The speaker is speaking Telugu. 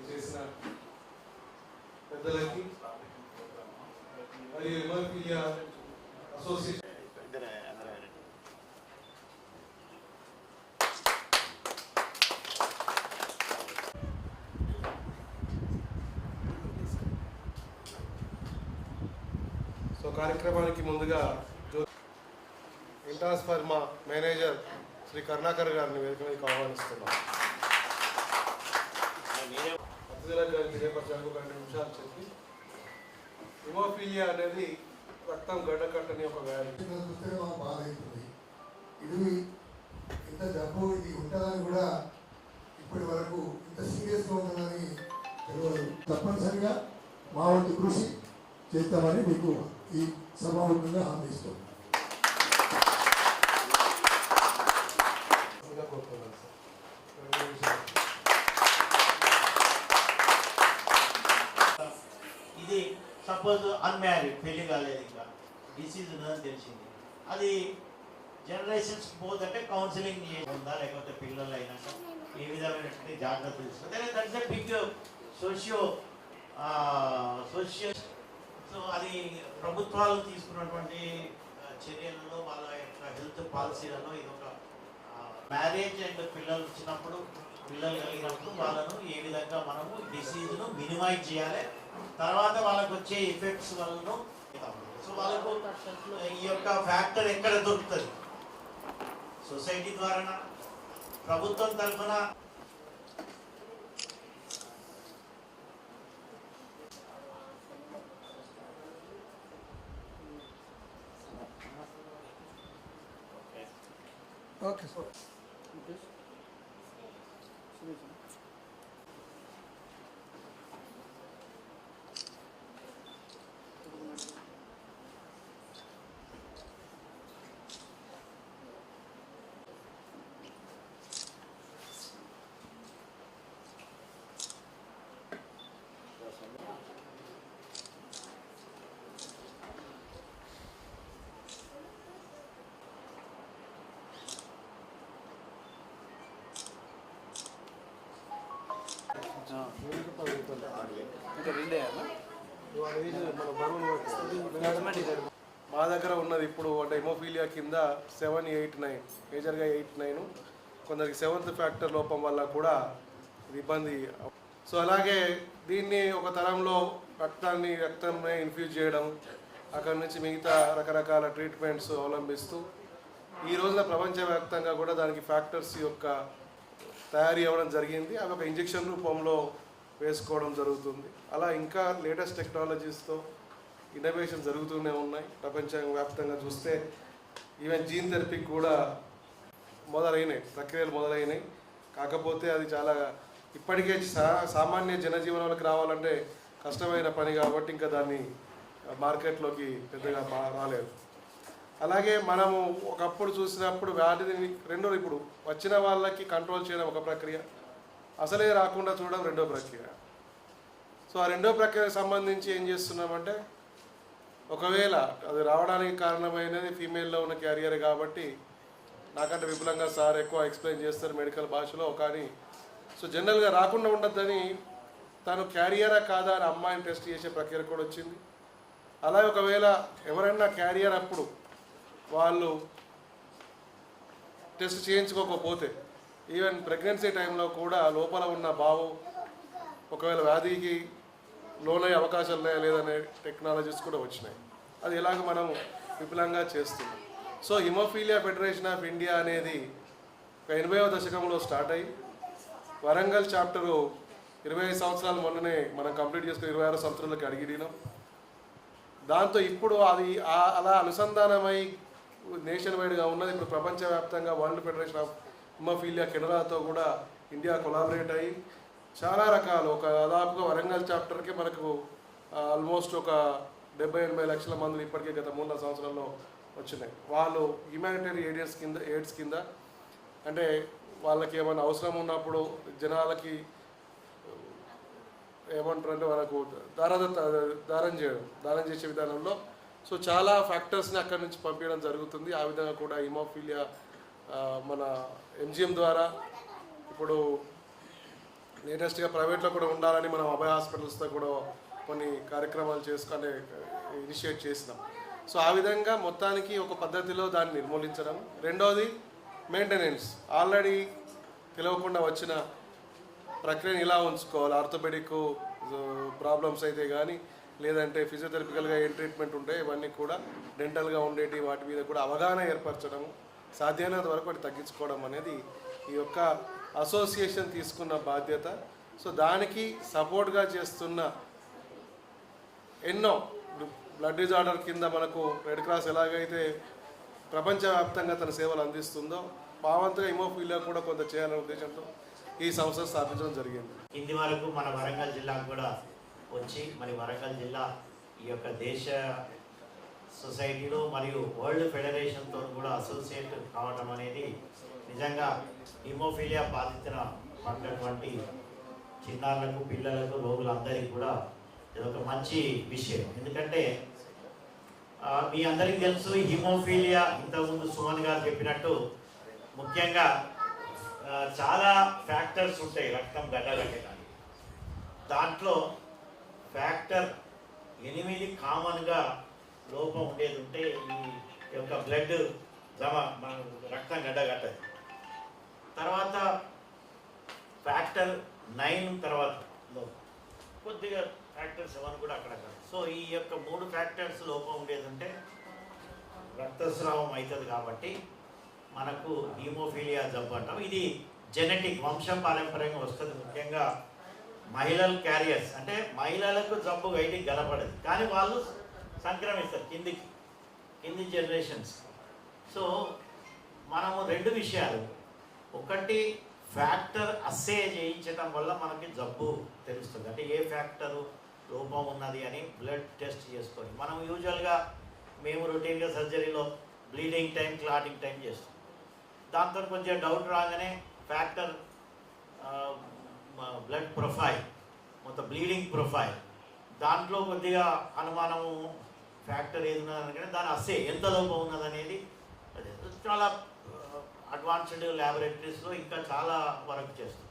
చేసిన పెద్దలకి మరియు హిమోఫీలియా అసోసియేషన్ కార్యక్రమానికి ముందుగా ఇంటాస్ ఫర్మా మేనేజర్ శ్రీ కరుణాకర్ గారిని వేదిక మీదకి ఆహ్వానిస్తున్నాం. అతిథులకు గారికి చేపట్టాలకు 2 నిమిషాలు చెప్పి హిమోఫీలియా అనేది రక్తం గడ్డకట్టని ఒక వ్యాధి. ఇది ఇంత జబ్బు ఇది ఉంటుందని కూడా ఇప్పటి వరకు ఇంత సీరియస్గా ఉంటుందని తెలియదు. తప్పనిసరిగా మా వంతు కృషి చేస్తామని మీకు ఈ సభాముఖంగా హామీ ఇస్తాం. ఇది సపోజ్ అన్మ్యారీడ్, పెళ్లి కాలేదు, ఇంకా డిసీజ్ ఉందని తెలిసింది, అది జనరేషన్స్ పోతుంటే కౌన్సిలింగ్ ఉందా లేకపోతే పిల్లలు అయినాక ఏ విధమైనటువంటి జాగ్రత్తలు తీసుకుంటే that's a big socio so అది ప్రభుత్వాలు తీసుకున్నటువంటి చర్యలలో వాళ్ళ యొక్క హెల్త్ పాలసీలలో ఇది ఒక మ్యారేజ్ అండ్ పిల్లలు వచ్చినప్పుడు పిల్లలు కలిగినప్పుడు వాళ్ళను ఏ విధంగా మనము డిసీజ్ను మినిమైజ్ చేయాలి, తర్వాత వాళ్ళకు వచ్చే ఎఫెక్ట్స్ వలన సో వాళ్ళకు ఈ యొక్క ఫ్యాక్టర్ ఎక్కడ దొరుకుతుంది, సొసైటీ ద్వారా ప్రభుత్వం తరఫున ఓకే సార్. మా దగ్గర ఉన్నది ఇప్పుడు అంటే హిమోఫీలియా కింద 7, 8, 9 మేజర్గా 8, 9 కొందరికి 7th ఫ్యాక్టర్ లోపం వల్ల కూడా ఇబ్బంది. సో అలాగే దీన్ని ఒక తరంలో రక్తాన్ని ఇన్ఫ్యూజ్ చేయడం, అక్కడి నుంచి మిగతా రకరకాల ట్రీట్మెంట్స్ అవలంబిస్తూ ఈ రోజున ప్రపంచవ్యాప్తంగా కూడా దానికి ఫ్యాక్టర్స్ యొక్క తయారీ అవ్వడం జరిగింది. అవి ఒక ఇంజెక్షన్ రూపంలో వేసుకోవడం జరుగుతుంది. అలా ఇంకా లేటెస్ట్ టెక్నాలజీస్తో ఇన్నోవేషన్ జరుగుతూనే ఉన్నాయి. ప్రపంచవ్యాప్తంగా చూస్తే ఈవెన్ జీన్ థెరపీకి కూడా ప్రక్రియలు మొదలైనాయి. కాకపోతే అది చాలా ఇప్పటికే సామాన్య జనజీవనంలోకి రావాలంటే కష్టమైన పని కాబట్టి ఇంకా దాన్ని మార్కెట్లోకి పెద్దగా రాలేదు. అలాగే మనము ఒకప్పుడు చూసినప్పుడు వ్యాధిని ఇప్పుడు వచ్చిన వాళ్ళకి కంట్రోల్ చేయడం ఒక ప్రక్రియ, అసలే రాకుండా చూడడం రెండో ప్రక్రియ. సో ఆ రెండో ప్రక్రియకు సంబంధించి ఏం చేస్తున్నామంటే, ఒకవేళ అది రావడానికి కారణమైనది ఫీమేల్లో ఉన్న క్యారియర్ కాబట్టి నాకంటే విపులంగా సార్ ఎక్కువ ఎక్స్ప్లెయిన్ చేస్తారు మెడికల్ భాషలో. కానీ సో జనరల్గా రాకుండా ఉండద్దని తను క్యారియరా కాదా అని అమ్మాయిని టెస్ట్ చేసే ప్రక్రియ కూడా వచ్చింది. అలాగే ఒకవేళ ఎవరైనా క్యారియర్ అప్పుడు వాళ్ళు టెస్ట్ చేయించుకోకపోతే ఈవెన్ ప్రెగ్నెన్సీ టైంలో కూడా లోపల ఉన్న బావు ఒకవేళ వ్యాధికి లోనయ్యే అవకాశాలు ఉన్నాయా లేదనే టెక్నాలజీస్ కూడా వచ్చినాయి. అది ఎలాగ మనం విపులంగా చేస్తున్నాం. So haemophilia federation of India అనేది 80వ దశకంలో స్టార్ట్ అయ్యి వరంగల్ చాప్టరు 25 సంవత్సరాలు మొన్ననే మనం కంప్లీట్ చేసుకుని 26 సంవత్సరాలకి అడిగినాం. దాంతో ఇప్పుడు అది అలా అనుసంధానమై నేషన్ వైడ్గా ఉన్నది. ఇప్పుడు ప్రపంచవ్యాప్తంగా వరల్డ్ ఫెడరేషన్ ఆఫ్ హిమోఫీలియా కెనడాతో కూడా ఇండియా కొలాబరేట్ అయ్యి చాలా రకాలు ఒక దాదాపుగా వరంగల్ చాప్టర్కి మనకు ఆల్మోస్ట్ ఒక 70-80 లక్షల మందులు ఇప్పటికే గత 3 సంవత్సరాల్లో వచ్చినాయి. వాళ్ళు హ్యూమానిటరీ ఎయిడ్స్ కింద అంటే వాళ్ళకి ఏమైనా అవసరం ఉన్నప్పుడు జనాలకి ఏమంటారంటే వాళ్ళకు దానం చేసే విధానంలో సో చాలా ఫ్యాక్టర్స్ని అక్కడి నుంచి పంపించడం జరుగుతుంది. ఆ విధంగా కూడా హిమోఫీలియా మన ఎంజిఎం ద్వారా ఇప్పుడు లేటెస్ట్గా ప్రైవేట్లో కూడా ఉండాలని మనం అభయ హాస్పిటల్స్తో కూడా కొన్ని కార్యక్రమాలు చేసుకొని ఇనిషియేట్ చేసినాం. సో ఆ విధంగా మొత్తానికి ఒక పద్ధతిలో దాన్ని నిర్మూలించడం. రెండోది మెయింటెనెన్స్. ఆల్రెడీ తెలియకుండా వచ్చిన ప్రక్రియను ఇలా ఉంచుకోవాలి. ఆర్థోపెడిక్ ప్రాబ్లమ్స్ అయితే కానీ, లేదంటే ఫిజియోథెరపికల్గా ఏం ట్రీట్మెంట్ ఉంటాయి, ఇవన్నీ కూడా డెంటల్గా ఉండేటి వాటి మీద కూడా అవగాహన ఏర్పరచడం, సాధ్యమైనంత వరకు వాటి తగ్గించుకోవడం అనేది ఈ యొక్క అసోసియేషన్ తీసుకున్న బాధ్యత. సో దానికి సపోర్ట్గా చేస్తున్న ఎన్నో బ్లడ్ డిజార్డర్ కింద మనకు రెడ్ క్రాస్ ఎలాగైతే ప్రపంచవ్యాప్తంగా తన సేవలు అందిస్తుందో, భావంతుగా హిమోఫీలియా కూడా కొంత చేయాలనే ఉద్దేశంతో ఈ సంస్థ స్థాపించడం జరిగింది. కింది వరకు మన వరంగల్ జిల్లాకు కూడా వచ్చి మరి వరంగల్ జిల్లా ఈ యొక్క దేశ సొసైటీలో మరియు వరల్డ్ ఫెడరేషన్తో కూడా అసోసియేట్ కావడం అనేది నిజంగా హిమోఫీలియా బాధితుల పడినటువంటి చిన్నారులకు, పిల్లలకు, రోగులందరికీ కూడా ఇది ఒక మంచి విషయం. ఎందుకంటే మీ అందరికీ తెలుసు హిమోఫీలియా, ఇంతకుముందు సుమన్ గారు చెప్పినట్టు ముఖ్యంగా చాలా ఫ్యాక్టర్స్ ఉంటాయి రక్తం గడ్డగట్టడానికి. దాంట్లో ఫ్యాక్టర్ 8 కామన్గా లోపం ఉండేది ఉంటే ఈ యొక్క బ్లడ్ మన రక్తం గడ్డగట్టదు. తర్వాత ఫ్యాక్టర్ 9 తర్వాత కొద్దిగా ఫ్యాక్టర్ 7 కూడా అక్కడక్కడ. సో ఈ యొక్క 3 ఫ్యాక్టర్స్ లోపం ఉండేది ఉంటే రక్తస్రావం అవుతుంది. కాబట్టి మనకు హీమోఫీలియా జబ్బు అంటాం. ఇది జెనెటిక్, వంశపారంపర్యంగా వస్తుంది. ముఖ్యంగా మహిళలు క్యారియర్స్, అంటే మహిళలకు జబ్బు బయటికి కనపడదు కానీ వాళ్ళు సంక్రమిస్తారు కింది జనరేషన్స్. సో మనము 2 విషయాలు, ఒకటి ఫ్యాక్టర్ అస్సే చేయించడం వల్ల మనకి జబ్బు తెలుస్తుంది, అంటే ఏ ఫ్యాక్టరు లోపం ఉన్నది అని బ్లడ్ టెస్ట్ చేసుకొని. మనం యూజువల్గా మేము రొటీన్గా సర్జరీలో బ్లీడింగ్ టైం, క్లాటింగ్ టైం చేస్తాం. దాంతో కొంచెం డౌట్ రాగానే ఫ్యాక్టర్ బ్లడ్ ప్రొఫైల్, మొత్తం బ్లీడింగ్ ప్రొఫైల్, దాంట్లో కొద్దిగా అనుమానము ఫ్యాక్టర్ ఏది ఉన్నదని దాని అస్సే ఎంత లోపం ఉన్నదనేది చాలా అడ్వాన్స్డ్ ల్యాబొరేటరీస్లో ఇంకా చాలా వర్క్ చేస్తుంది.